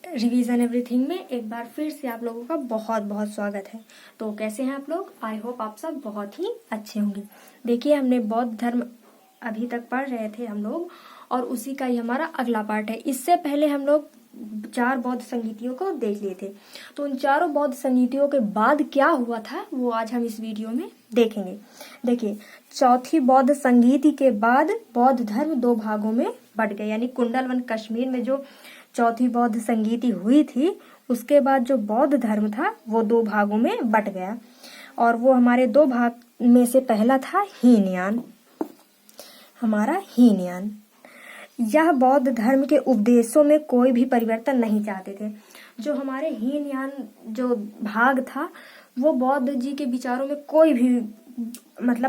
Revision everything में एक बार फिर से आप लोगों का बहुत बहुत स्वागत है। तो कैसे हैं आप लोग? आई होप आप सब बहुत ही अच्छे होंगे। देखिए, हमने बौद्ध धर्म अभी तक पढ़ रहे थे हम लोग, और उसी का ही हमारा अगला पार्ट है। इससे पहले हम लोग 4 बौद्ध संगीतियों को देख लिए थे। तो उन चारों बौद्ध संगीतियों के बाद क्या हुआ था वो आज हम इस वीडियो में देखेंगे। देखिए, चौथी बौद्ध संगीति के बाद बौद्ध धर्म 2 भागों में बट गए। यानी कुंडलवन कश्मीर में जो चौथी बौद्ध संगीति हुई थी, उसके बाद जो बौद्ध धर्म था वो 2 भागों में बट गया। और वो हमारे 2 भाग में से पहला था हीनयान, हमारा हीनयान। यह बौद्ध धर्म के उपदेशों में कोई भी परिवर्तन नहीं चाहते थे। जो हमारे हीनयान जो भाग था वो बौद्ध जी के विचारों में कोई भी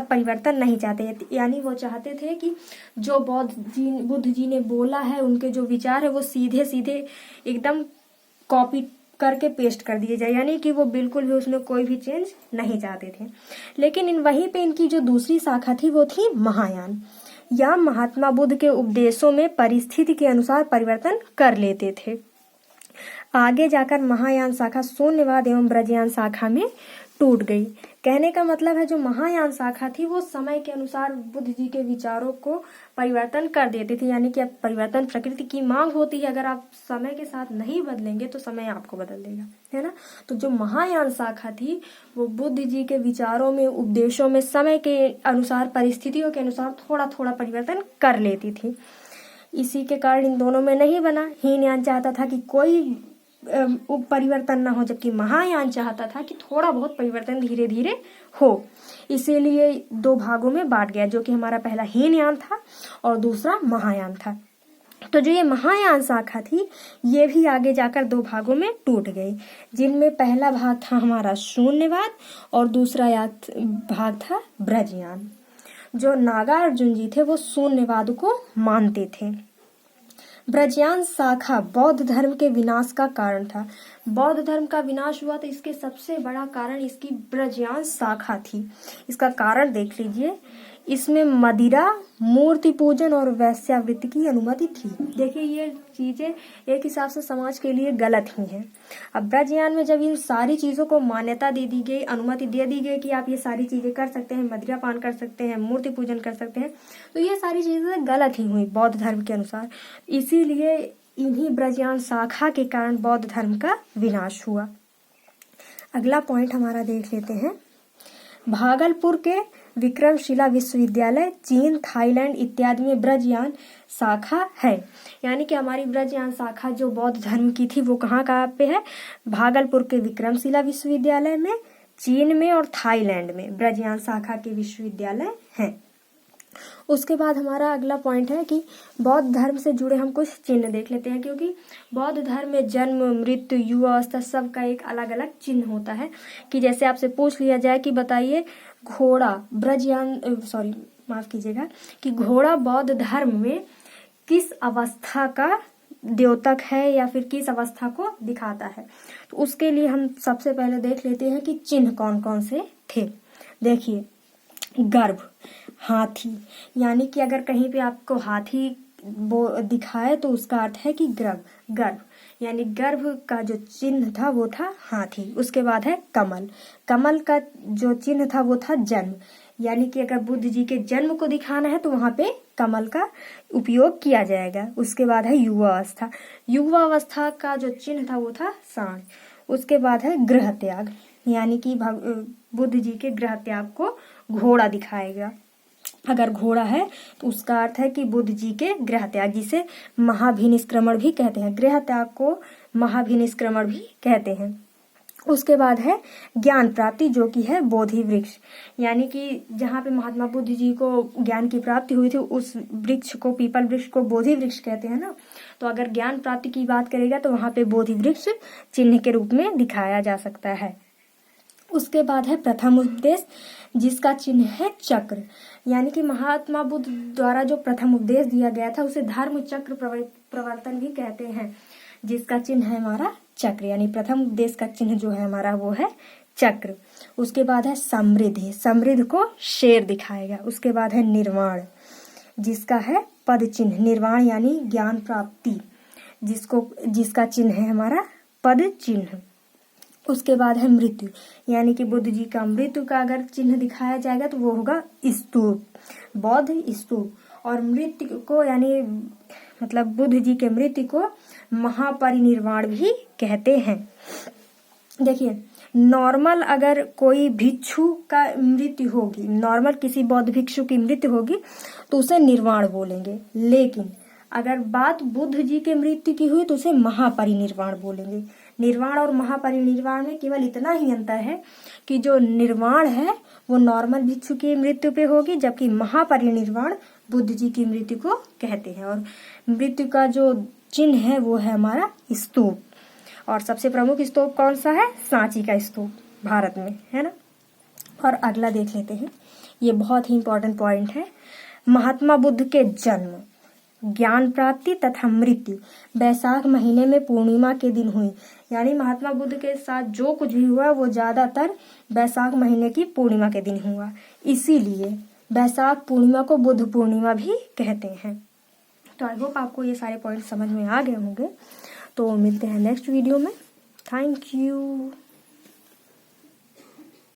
परिवर्तन नहीं चाहते। यानी वो चाहते थे कि जो बुद्ध जी ने बोला है, उनके जो विचार है वो सीधे सीधे एकदम कॉपी करके पेस्ट कर दिए जाए। यानी कि वो बिल्कुल भी उसमें कोई भी चेंज नहीं चाहते थे। लेकिन वहीं पे इनकी जो दूसरी शाखा थी वो थी महायान। या महात्मा बुद्ध के उपदेशों में परिस्थिति के अनुसार परिवर्तन कर लेते थे। आगे जाकर महायान शाखा शून्यवाद एवं ब्रजयान शाखा में टूट गई। कहने का मतलब है, जो महायान शाखा थी वो समय के अनुसार बुद्ध जी के विचारों को परिवर्तन कर देती थी। यानी कि अब परिवर्तन प्रकृति की मांग होती है, अगर आप समय के साथ नहीं बदलेंगे तो समय आपको बदल देगा, है ना। तो जो महायान शाखा थी वो बुद्ध जी के विचारों में, उपदेशों में समय के अनुसार, परिस्थितियों के अनुसार थोड़ा थोड़ा परिवर्तन कर लेती थी। इसी के कारण इन दोनों में नहीं बना। हीनयान चाहता था कि कोई परिवर्तन ना हो, जबकि महायान चाहता था कि थोड़ा बहुत परिवर्तन धीरे धीरे हो। इसीलिए 2 भागों में बांट गया, जो कि हमारा पहला हीनयान था और दूसरा महायान था। तो जो ये महायान शाखा थी ये भी आगे जाकर 2 भागों में टूट गई, जिनमें पहला भाग था हमारा शून्यवाद और दूसरा भाग था ब्रजयान। जो नागार्जुन जी थे वो शून्यवाद को मानते थे। ब्रजयान शाखा बौद्ध धर्म के विनाश का कारण था। बौद्ध धर्म का विनाश हुआ तो इसके सबसे बड़ा कारण इसकी ब्रजयान शाखा थी। इसका कारण देख लीजिए, इसमें मदिरा, मूर्ति पूजन और वैश्यावृत्ति की अनुमति थी। देखिए, ये चीजें एक हिसाब से समाज के लिए गलत ही हैं। अब ब्रजयान में जब इन सारी चीजों को मान्यता दे दी गई, अनुमति दे दी गई कि आप ये सारी चीजें कर सकते हैं, मदिरा पान कर सकते हैं, मूर्ति पूजन कर सकते हैं, तो ये सारी चीजें गलत ही हुई बौद्ध धर्म के अनुसार। इसीलिए इन्हीं ब्रजयान शाखा के कारण बौद्ध धर्म का विनाश हुआ। अगला पॉइंट हमारा देख लेते हैं। भागलपुर के विक्रमशिला विश्वविद्यालय चीन, थाईलैंड इत्यादि में ब्रजयान शाखा है। यानी कि हमारी ब्रजयान शाखा जो बौद्ध धर्म की थी वो कहाँ पे है? भागलपुर के विक्रमशिला विश्वविद्यालय में, चीन में और थाईलैंड में ब्रजयान शाखा के विश्वविद्यालय हैं। उसके बाद हमारा अगला पॉइंट है कि बौद्ध धर्म से जुड़े हम कुछ चिन्ह देख लेते हैं, क्योंकि बौद्ध धर्म में जन्म, मृत्यु, युवा अवस्था सबका एक अलग अलग चिन्ह होता है। कि जैसे आपसे पूछ लिया जाए कि बताइए घोड़ा कि घोड़ा बौद्ध धर्म में किस अवस्था का द्योतक है या फिर किस अवस्था को दिखाता है। तो उसके लिए हम सबसे पहले देख लेते हैं कि चिन्ह कौन कौन से थे। देखिए, गर्भ, हाथी, यानी कि अगर कहीं पे आपको हाथी दिखाए तो उसका अर्थ है कि गर्भ, यानी गर्भ का जो चिन्ह था वो था हाथी। उसके बाद है कमल, कमल का जो चिन्ह था वो था जन्म, यानी कि अगर बुद्ध जी के जन्म को दिखाना है तो वहां पे कमल का उपयोग किया जाएगा। उसके बाद है युवा अवस्था, युवा अवस्था का जो चिन्ह था वो था सांड। उसके बाद है गृह त्याग, यानी कि बुद्ध जी के गृह त्याग को घोड़ा दिखाएगा। अगर घोड़ा है तो उसका अर्थ है कि बुद्ध जी के गृह त्याग, जिसे महाभिनिष्क्रमण भी कहते हैं। गृह त्याग को महाभिनिष्क्रमण भी कहते हैं। उसके बाद है ज्ञान प्राप्ति, जो कि है बोधि वृक्ष, यानी कि जहाँ पे महात्मा बुद्ध जी को ज्ञान की प्राप्ति हुई थी उस वृक्ष को, पीपल वृक्ष को बोधि वृक्ष कहते हैं ना। तो अगर ज्ञान प्राप्ति की बात करेगा तो वहां पे बोधि वृक्ष चिन्ह के रूप में दिखाया जा सकता है। उसके बाद है प्रथम उपदेश, जिसका चिन्ह है चक्र, यानी कि महात्मा बुद्ध द्वारा जो प्रथम उपदेश दिया गया था उसे धर्म चक्र प्रवर्तन भी कहते हैं, जिसका चिन्ह है हमारा चक्र। यानी प्रथम उपदेश का चिन्ह जो है हमारा वो है चक्र। उसके बाद है समृद्धि, समृद्ध को शेर दिखाएगा। उसके बाद है निर्वाण, जिसका है पद चिन्ह, निर्वाण यानी ज्ञान प्राप्ति। जिसका चिन्ह है हमारा पद चिन्ह। उसके बाद है मृत्यु, यानी कि बुद्ध जी का मृत्यु का अगर चिन्ह दिखाया जाएगा तो वो होगा स्तूप, बौद्ध स्तूप। और मृत्यु को यानी मतलब बुद्ध जी के मृत्यु को महापरिनिर्वाण भी कहते हैं। देखिए नॉर्मल अगर कोई भिक्षु का मृत्यु होगी, नॉर्मल किसी बौद्ध भिक्षु की मृत्यु होगी तो उसे निर्वाण बोलेंगे, लेकिन अगर बात बुद्ध जी के मृत्यु की हुई तो उसे महापरिनिर्वाण बोलेंगे। निर्वाण और महापरिनिर्वाण में केवल इतना ही अंतर है कि जो निर्वाण है वो नॉर्मल भिक्षु की मृत्यु पे होगी, जबकि महापरिनिर्वाण बुद्ध जी की मृत्यु को कहते हैं। और मृत्यु का जो चिन्ह है वो है हमारा स्तूप। और सबसे प्रमुख स्तूप कौन सा है? सांची का स्तूप, भारत में है ना। और अगला देख लेते हैं, ये बहुत ही इंपॉर्टेंट पॉइंट है। महात्मा बुद्ध के जन्म, ज्ञान प्राप्ति तथा मृत्यु बैसाख महीने में पूर्णिमा के दिन हुई। यानी महात्मा बुद्ध के साथ जो कुछ भी हुआ वो ज्यादातर बैसाख महीने की पूर्णिमा के दिन हुआ, इसीलिए बैसाख पूर्णिमा को बुद्ध पूर्णिमा भी कहते हैं। तो आई होप आपको ये सारे पॉइंट समझ में आ गए होंगे। तो मिलते हैं नेक्स्ट वीडियो में। Thank you.